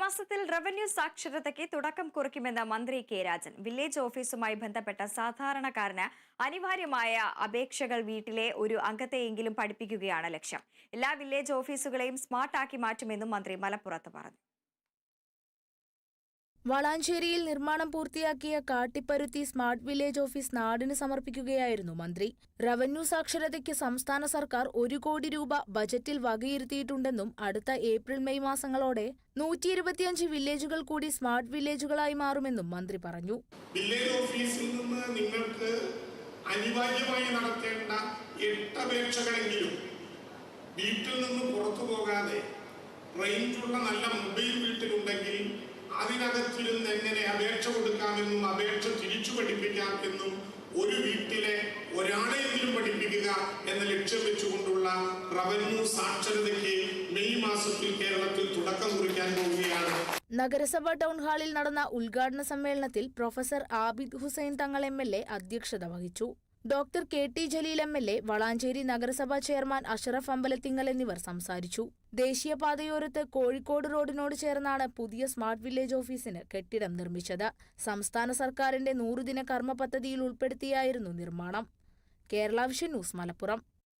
മാസത്തിൽ റവന്യൂ സാക്ഷരതയ്ക്ക് തുടക്കം കുറിക്കുമെന്ന് മന്ത്രി കെ രാജൻ. വില്ലേജ് ഓഫീസുമായി ബന്ധപ്പെട്ട സാധാരണക്കാരന് അനിവാര്യമായ അപേക്ഷകൾ വീട്ടിലെ ഒരു അംഗത്തെയെങ്കിലും പഠിപ്പിക്കുകയാണ് ലക്ഷ്യം. എല്ലാ വില്ലേജ് ഓഫീസുകളെയും സ്മാർട്ടാക്കി മാറ്റുമെന്നും മന്ത്രി മലപ്പുറത്ത് പറഞ്ഞു. വളാഞ്ചേരിയിൽ നിർമ്മാണം പൂർത്തിയാക്കിയ കാട്ടിപ്പരുത്തി സ്മാർട്ട് വില്ലേജ് ഓഫീസ് നാടിന് സമർപ്പിക്കുകയായിരുന്നു മന്ത്രി. റവന്യൂ സാക്ഷരതയ്ക്ക് സംസ്ഥാന സർക്കാർ 1 കോടി രൂപ ബജറ്റിൽ വകയിരുത്തിയിട്ടുണ്ടെന്നും അടുത്ത ഏപ്രിൽ മെയ് മാസങ്ങളോടെ 125 വില്ലേജുകൾ കൂടി സ്മാർട്ട് വില്ലേജുകളായി മാറുമെന്നും മന്ത്രി പറഞ്ഞു. വില്ലേജ് ഓഫീസിൽ നിന്ന് നിങ്ങൾക്ക് അനിവാര്യമായി നടത്തേണ്ട 8 അപേക്ഷകളെങ്കിലും വീട്ടിൽ നിന്ന് പുറത്തു പോകാതെ റേഞ്ചുള്ള നല്ല മൊബൈൽ വീട്ടിലുണ്ടെങ്കിൽ അതിനകത്തിരുന്ന് എങ്ങനെ അപേക്ഷ കൊടുക്കാമെന്നും അപേക്ഷ തിരിച്ചു പഠിപ്പിക്കാം എന്നും ഒരു വീട്ടിലെ ഒരാളെയെങ്കിലും പഠിപ്പിക്കുക എന്ന ലക്ഷ്യം വെച്ചുകൊണ്ടുള്ള റവന്യൂ സാക്ഷരതയ്ക്ക് മെയ് മാസത്തിൽ കേരളത്തിൽ തുടക്കം കുറിക്കാൻ പോവുകയാണ്. നഗരസഭ ടൗൺ ഹാളിൽ നടന്ന ഉദ്ഘാടന സമ്മേളനത്തിൽ പ്രൊഫസർ ആബിദ് ഹുസൈൻ തങ്ങൾ MLA അധ്യക്ഷത വഹിച്ചു. Doctor KT Jaleel MLA, Valanchery നഗരസഭാ ചെയർമാൻ അഷറഫ് അമ്പലത്തിങ്ങൽ എന്നിവർ സംസാരിച്ചു. ദേശീയപാതയോരത്ത് കോഴിക്കോട് റോഡിനോട് ചേർന്നാണ് പുതിയ സ്മാർട്ട് വില്ലേജ് ഓഫീസിന് കെട്ടിടം നിർമ്മിച്ചത്. സംസ്ഥാന സർക്കാരിന്റെ 100 ദിന കർമ്മ പദ്ധതിയിൽ ഉൾപ്പെടുത്തിയായിരുന്നു നിർമ്മാണം. Kerala vision news, Malappuram.